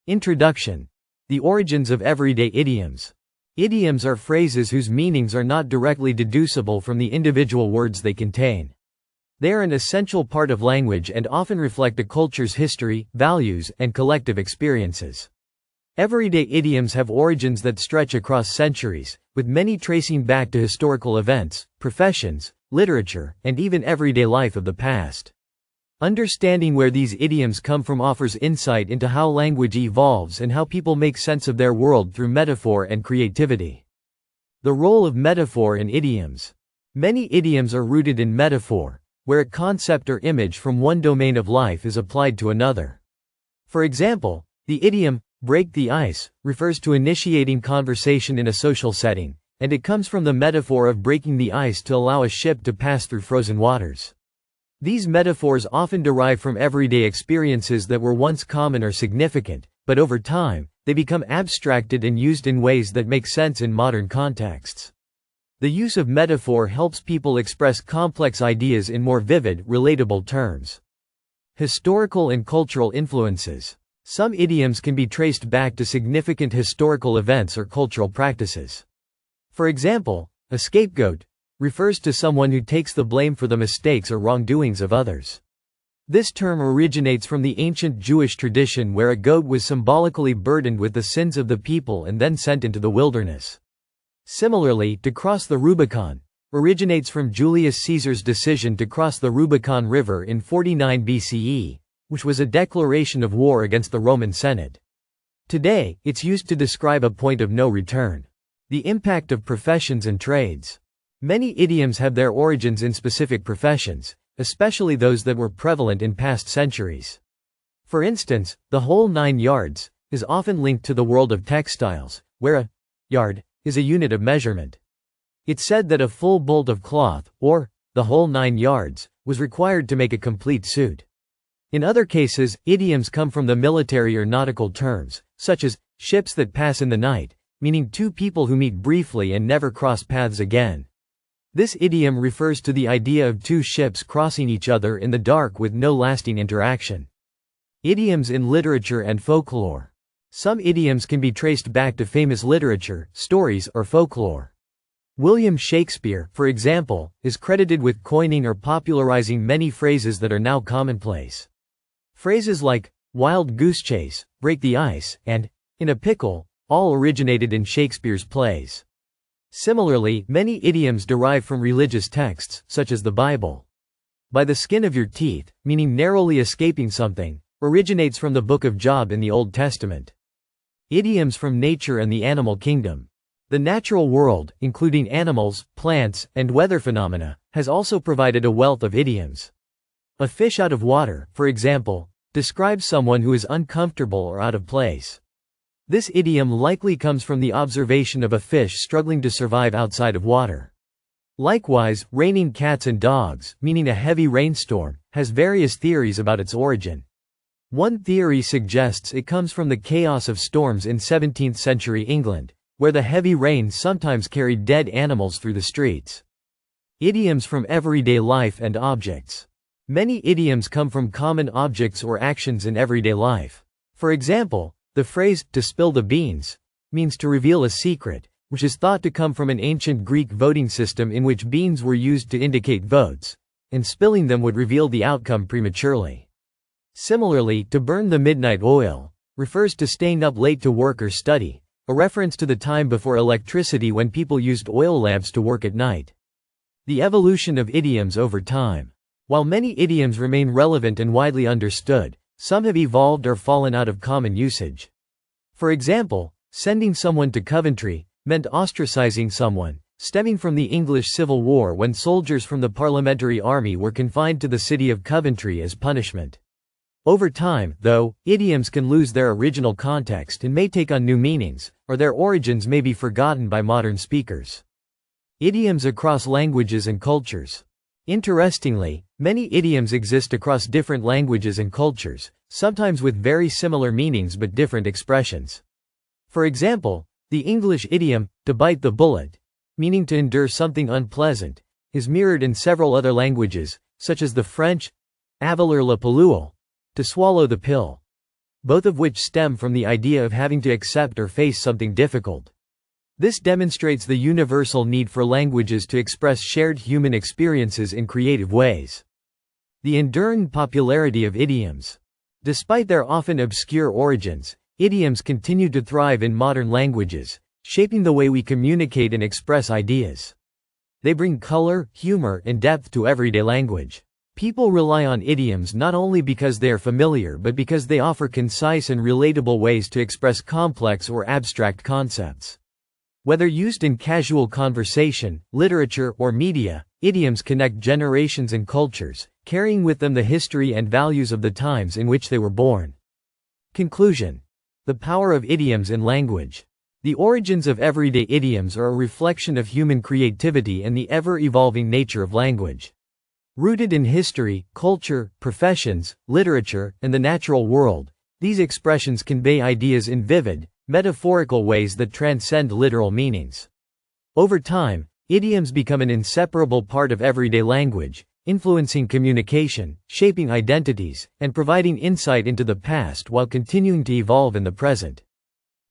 Introduction. The origins of everyday idioms. Idioms are phrases whose meanings are not directly deducible from the individual words they contain. They are an essential part of language and often reflect a culture's history, values, and collective experiences. Everyday idioms have origins that stretch across centuries, with many tracing back to historical events, professions, literature, and even everyday life of the past. Understanding where these idioms come from offers insight into how language evolves and how people make sense of their world through metaphor and creativity. The role of metaphor in idioms. Many idioms are rooted in metaphor, where a concept or image from one domain of life is applied to another. For example, the idiom, break the ice, refers to initiating conversation in a social setting, and it comes from the metaphor of breaking the ice to allow a ship to pass through frozen waters. These metaphors often derive from everyday experiences that were once common or significant, but over time, they become abstracted and used in ways that make sense in modern contexts. The use of metaphor helps people express complex ideas in more vivid, relatable terms. Historical and cultural influences. Some idioms can be traced back to significant historical events or cultural practices. For example, a scapegoat refers to someone who takes the blame for the mistakes or wrongdoings of others. This term originates from the ancient Jewish tradition where a goat was symbolically burdened with the sins of the people and then sent into the wilderness. Similarly, to cross the Rubicon originates from Julius Caesar's decision to cross the Rubicon River in 49 BCE, which was a declaration of war against the Roman Senate. Today, it's used to describe a point of no return. The impact of professions and trades. Many idioms have their origins in specific professions, especially those that were prevalent in past centuries. For instance, the whole 9 yards is often linked to the world of textiles, where a yard is a unit of measurement. It's said that a full bolt of cloth, or the whole 9 yards, was required to make a complete suit. In other cases, idioms come from the military or nautical terms, such as ships that pass in the night, meaning two people who meet briefly and never cross paths again. This idiom refers to the idea of two ships crossing each other in the dark with no lasting interaction. Idioms in literature and folklore. Some idioms can be traced back to famous literature, stories, or folklore. William Shakespeare, for example, is credited with coining or popularizing many phrases that are now commonplace. Phrases like, wild goose chase, break the ice, and, in a pickle, all originated in Shakespeare's plays. Similarly, many idioms derive from religious texts, such as the Bible. By the skin of your teeth, meaning narrowly escaping something, originates from the book of Job in the Old Testament. Idioms from nature and the animal kingdom. The natural world, including animals, plants, and weather phenomena, has also provided a wealth of idioms. A fish out of water, for example, describes someone who is uncomfortable or out of place. This idiom likely comes from the observation of a fish struggling to survive outside of water. Likewise, raining cats and dogs, meaning a heavy rainstorm, has various theories about its origin. One theory suggests it comes from the chaos of storms in 17th century England, where the heavy rain sometimes carried dead animals through the streets. Idioms from everyday life and objects. Many idioms come from common objects or actions in everyday life. For example, the phrase, to spill the beans, means to reveal a secret, which is thought to come from an ancient Greek voting system in which beans were used to indicate votes, and spilling them would reveal the outcome prematurely. Similarly, to burn the midnight oil refers to staying up late to work or study, a reference to the time before electricity when people used oil lamps to work at night. The evolution of idioms over time. While many idioms remain relevant and widely understood, some have evolved or fallen out of common usage. For example, sending someone to Coventry meant ostracizing someone, stemming from the English Civil War when soldiers from the Parliamentary Army were confined to the city of Coventry as punishment. Over time, though, idioms can lose their original context and may take on new meanings, or their origins may be forgotten by modern speakers. Idioms across languages and cultures. Interestingly, many idioms exist across different languages and cultures, sometimes with very similar meanings but different expressions. For example, the English idiom, to bite the bullet, meaning to endure something unpleasant, is mirrored in several other languages, such as the French, avaler la pilule, to swallow the pill. both of which stem from the idea of having to accept or face something difficult. This demonstrates the universal need for languages to express shared human experiences in creative ways. The enduring popularity of idioms. Despite their often obscure origins, idioms continue to thrive in modern languages, shaping the way we communicate and express ideas. They bring color, humor, and depth to everyday language. People rely on idioms not only because they are familiar but because they offer concise and relatable ways to express complex or abstract concepts. Whether used in casual conversation, literature, or media, idioms connect generations and cultures, carrying with them the history and values of the times in which they were born. Conclusion. The power of idioms in language. The origins of everyday idioms are a reflection of human creativity and the ever-evolving nature of language. Rooted in history, culture, professions, literature, and the natural world, these expressions convey ideas in vivid, metaphorical ways that transcend literal meanings. Over time, idioms become an inseparable part of everyday language, influencing communication, shaping identities, and providing insight into the past while continuing to evolve in the present.